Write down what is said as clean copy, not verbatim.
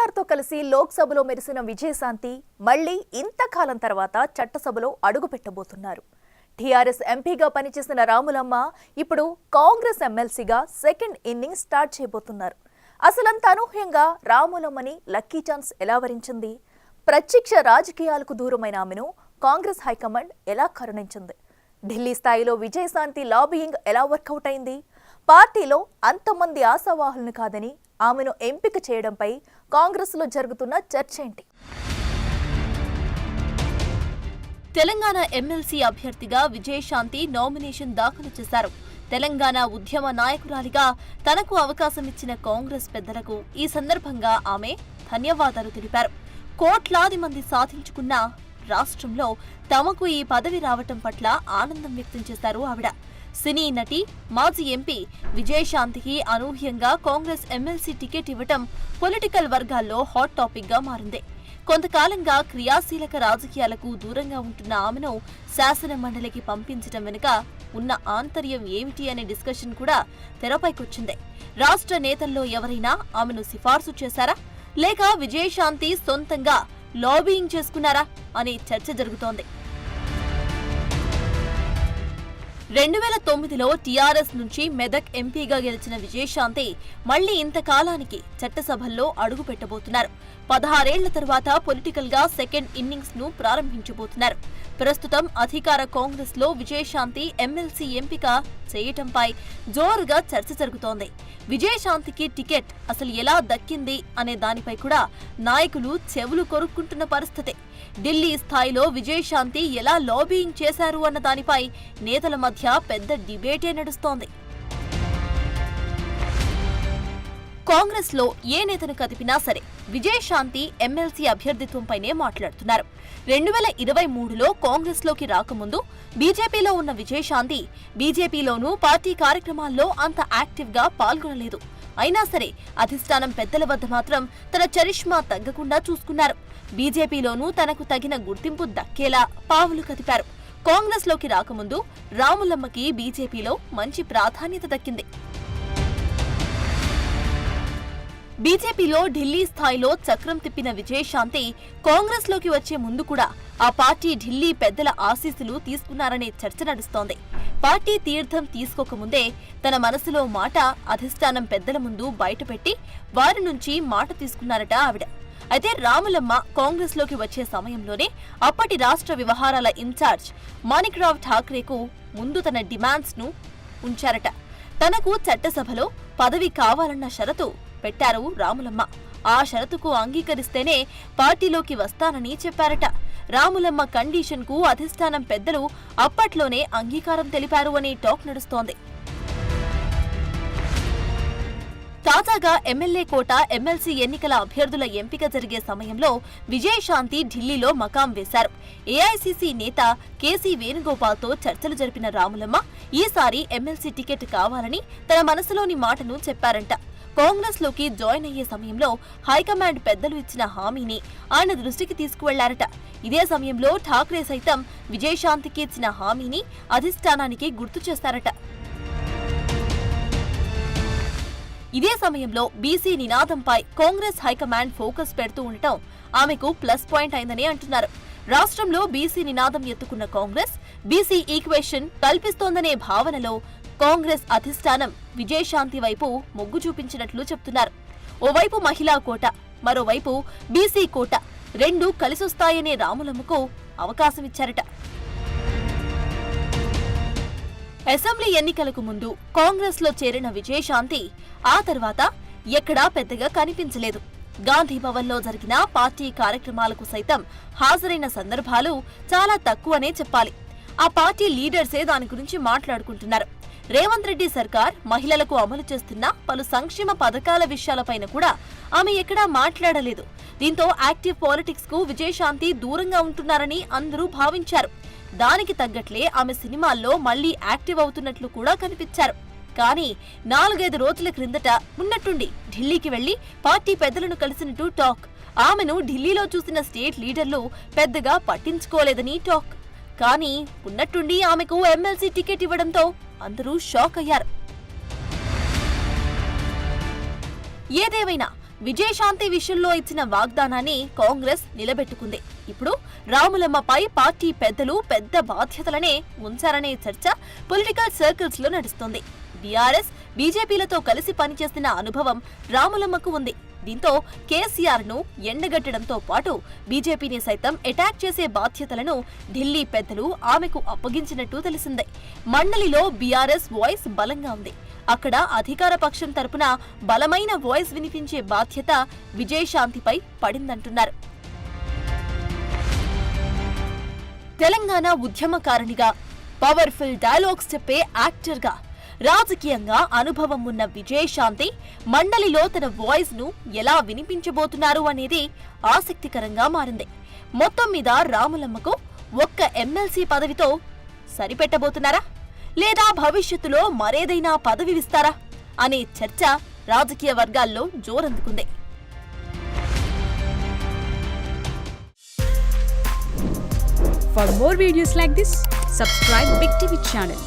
కేటీఆర్ తో కలిసి లోక్సభలో మెరిసిన విజయశాంతి మళ్లీ ఇంతకాలం తర్వాత చట్టసభలో అడుగు పెట్టబోతున్నారు. టీఆర్ఎస్ ఎంపీగా పనిచేసిన రాములమ్మ ఇప్పుడు కాంగ్రెస్ ఎమ్మెల్సీగా సెకండ్ ఇన్నింగ్స్ స్టార్ట్ చేయబోతున్నారు. అసలంత అనూహ్యంగా రాములమ్మని లక్కీ ఛాన్స్ ఎలా వరించింది? ప్రత్యక్ష రాజకీయాలకు దూరమైన ఆమెను కాంగ్రెస్ హైకమాండ్ ఎలా కరుణించింది? ఢిల్లీ స్థాయిలో విజయశాంతి లాబియింగ్ ఎలా వర్కౌట్ అయింది? పార్టీలో అంతమంది ఆశావాహులను కాదని ఆమెను ఎంపిక చేయడంపై కాంగ్రెస్లో జరుగుతున్న చర్చ ఏంటి? తెలంగాణ ఎమ్మెల్సీ అభ్యర్థిగా విజయశాంతి నామినేషన్ దాఖలు చేశారు. తెలంగాణ ఉద్యమ నాయకురాలిగా తనకు అవకాశం ఇచ్చిన కాంగ్రెస్ పెద్దలకు ఈ సందర్భంగా ఆమె ధన్యవాదాలు తెలిపారు. కోట్లాది మంది సాధించుకున్న రాష్ట్రంలో తమకు ఈ పదవి రావటం పట్ల ఆనందం వ్యక్తం చేశారు ఆవిడ. సినీ నటి, మాజీ ఎంపీ విజయశాంతికి అనూహ్యంగా కాంగ్రెస్ ఎమ్మెల్సీ టికెట్ ఇవ్వటం పొలిటికల్ వర్గాల్లో హాట్ టాపిక్ గా మారింది. కొంతకాలంగా క్రియాశీలక రాజకీయాలకు దూరంగా ఉంటున్న ఆమెను శాసన మండలికి పంపించడం వెనుక ఉన్న ఆంతర్యం ఏమిటి అనే డిస్కషన్ కూడా తెరపైకొచ్చింది. రాష్ట్ర నేతల్లో ఎవరైనా ఆమెను సిఫార్సు చేశారా, లేక విజయశాంతి సొంతంగా లాబియింగ్ చేసుకున్నారా అనే చర్చ జరుగుతోంది. 2009లో టీఆర్ఎస్ నుంచి మెదక్ ఎంపీగా గెలిచిన విజయశాంతి మళ్లీ ఇంతకాలానికి చట్టసభల్లో అడుగు పెట్టబోతున్నారు. 16 ఏళ్ల తర్వాత పొలిటికల్ గా సెకండ్ ఇన్నింగ్స్ ను ప్రారంభించబోతున్నారు. ప్రస్తుతం అధికార కాంగ్రెస్ లో విజయశాంతి ఎమ్మెల్సీ ఎంపిక చేయటంపై జోరుగా చర్చ జరుగుతోంది. విజయశాంతికి టికెట్ అసలు ఎలా దక్కింది అనే దానిపై కూడా నాయకులు చెవులు కొరుక్కుంటున్న పరిస్థితి. ఢిల్లీ స్థాయిలో విజయశాంతి ఎలా లాబియింగ్ చేశారు అన్న దానిపై నేతల మధ్య పెద్ద డిబేటే నడుస్తోంది. కాంగ్రెస్ లో ఏ నేతను కదిపినా సరే విజయశాంతి ఎమ్మెల్సీ అభ్యర్థిత్వంపైనే మాట్లాడుతున్నారు. 2023లో కాంగ్రెస్ లోకి రాకముందు బీజేపీలో ఉన్న విజయశాంతి బీజేపీలోనూ పార్టీ కార్యక్రమాల్లో అంత యాక్టివ్ గా పాల్గొనలేదు. అయినా సరే అధిష్టానం పెద్దల వద్ద మాత్రం తన చరిష్మా తగ్గకుండా చూసుకున్నారు. బీజేపీలోనూ తనకు తగిన గుర్తింపు దక్కేలా పావులు కదిపారు. కాంగ్రెస్ లోకి రాకముందు రాములమ్మకి బీజేపీలో మంచి ప్రాధాన్యత దక్కింది. బీజేపీలో ఢిల్లీ స్థాయిలో చక్రం తిప్పిన విజయశాంతి కాంగ్రెస్ లోకి వచ్చే ముందు కూడా ఆ పార్టీ ఢిల్లీ పెద్దల ఆశీస్సులు తీసుకున్నారనే చర్చ నడుస్తోంది. పార్టీ తీర్థం తీసుకోకముందే తన మనసులో మాట అధిష్టానం పెద్దల ముందు బయటపెట్టి వారి నుంచి మాట తీసుకున్నారట ఆవిడ. అయితే రాములమ్మ కాంగ్రెస్ లోకి వచ్చే సమయంలోనే అప్పటి రాష్ట్ర వ్యవహారాల ఇన్ఛార్జ్ మాణిక్రావు ఠాక్రేకు ముందు తన డిమాండ్స్ ను ఉంచారట. తనకు చట్టసభలో పదవి కావాలన్న షరతు పెట్టారు రాములమ్మ. ఆ షరతుకు అంగీకరిస్తేనే పార్టీలోకి వస్తానని చెప్పారట. రాములమ్మ కండిషన్ కు అధిష్టానం పెద్దలు అప్పట్లోనే అంగీకారం తెలిపారు అని టాక్ నడుస్తోంది. తాజాగా ఎమ్మెల్యే కోట, ఎమ్మెల్సీ ఎన్నికల అభ్యర్థుల ఎంపిక జరిగే సమయంలో విజయశాంతి ఢిల్లీలో మకాం వేశారు. ఏఐసీసీ నేత కేసీ వేణుగోపాల్తో చర్చలు జరిపిన రాములమ్మ ఈసారి ఎమ్మెల్సీ టికెట్ కావాలని తన మనసులోని మాటను చెప్పారంట. కాంగ్రెస్ లోకి జాయిన్ అయ్యే సమయంలో హైకమాండ్ పెద్దలు ఇచ్చిన హామీని ఆయన దృష్టికి తీసుకువెళ్లారట. ఇదే సమయంలో ఠాక్రే సైతం విజయశాంతికి ఇచ్చిన హామీని అధిష్టానానికి గుర్తు చేశారట. ఇదే సమయంలో బీసీ నినాదంపై కాంగ్రెస్ హైకమాండ్ ఫోకస్ పెడుతూ ఉండటం ఆమెకు ప్లస్ పాయింట్ అయిందని అంటున్నారు. రాష్ట్రంలో బీసీ నినాదం ఎత్తుకున్న కాంగ్రెస్ బీసీ ఈక్వేషన్ కల్పిస్తోందనే భావనలో కాంగ్రెస్ అధిష్టానం విజయశాంతి వైపు మొగ్గు చూపించినట్లు చెప్తున్నారు. ఓవైపు మహిళా కోట, మరోవైపు బీసీ కోట రెండూ కలిసొస్తాయనే రాములమ్మకు అవకాశమిచ్చారట. అసెంబ్లీ ఎన్నికలకు ముందు కాంగ్రెస్ లో చేరిన విజయశాంతి ఆ తర్వాత ఎక్కడా పెద్దగా కనిపించలేదు. గాంధీ భవన్ లో జరిగిన పార్టీ కార్యక్రమాలకు సైతం హాజరైన సందర్భాలు చాలా తక్కువనే చెప్పాలి. ఆ పార్టీ లీడర్సే దాని గురించి మాట్లాడుకుంటున్నారు. రేవంత్ రెడ్డి సర్కార్ మహిళలకు అమలు చేస్తున్న పలు సంక్షేమ పథకాల విషయాలపైన కూడా ఆమె ఎక్కడా మాట్లాడలేదు. దీంతో యాక్టివ్ పాలిటిక్స్ కు విజయశాంతి దూరంగా ఉంటున్నారని అందరూ భావించారు. దానికి తగ్గట్లే ఆమె సినిమాల్లో మళ్లీ యాక్టివ్ అవుతున్నట్లు కూడా కనిపించారు. కానీ 4-5 రోజుల క్రిందట ఉన్నట్టుండి ఢిల్లీకి వెళ్లి పార్టీ పెద్దలను కలిసినట్టు టాక్. ఆమెను ఢిల్లీలో చూసిన స్టేట్ లీడర్లు పెద్దగా పట్టించుకోలేదని టాక్. కానీ ఉన్నట్టుండి ఆమెకు ఎమ్మెల్సీ టికెట్ ఇవ్వడంతో అందరూ షాక్ అయ్యారు. ఏదేమైనా విజయశాంతి విషయంలో ఇచ్చిన వాగ్దానాన్ని కాంగ్రెస్ నిలబెట్టుకుంది. ఇప్పుడు రాములమ్మపై పార్టీ పెద్దలు పెద్ద బాధ్యతలనే ఉంచారనే చర్చ పొలిటికల్ సర్కిల్స్ లో నడుస్తోంది. బీఆర్ఎస్ బీజేపీలతో కలిసి పనిచేసిన అనుభవం రాములమ్మకు ఉంది. దీంతో కేసీఆర్ ను ఎండగట్టడంతో పాటు బీజేపీని సైతం అటాక్ చేసే బాధ్యతలను ఢిల్లీ పెద్దలు ఆమెకు అప్పగించినట్టు తెలిసిందే. మండలిలో బీఆర్ఎస్ వాయిస్ బలంగా ఉంది. అక్కడ అధికార పక్షం తరపున బలమైన వాయిస్ వినిపించే బాధ్యత విజయశాంతిపై పడిందంటున్నారు. తెలంగాణ ఉద్యమకారిణిగా, పవర్ఫుల్ డైలాగ్స్ చెప్పే యాక్టర్గా, రాజకీయంగా అనుభవం ఉన్న విజయశాంతి మండలిలో తన వాయిస్ ను ఎలా వినిపించబోతున్నారు అనేది ఆసక్తికరంగా మారింది. మొత్తం మీద రాములమ్మకు ఒక్క ఎమ్మెల్సీ పదవితో సరిపెట్టబోతున్నారా, లేదా భవిష్యత్తులో మరేదైనా పదవి ఇస్తారా అనే చర్చ రాజకీయ వర్గాల్లో జోరందుకుంది. For more videos like this, subscribe Big TV channel.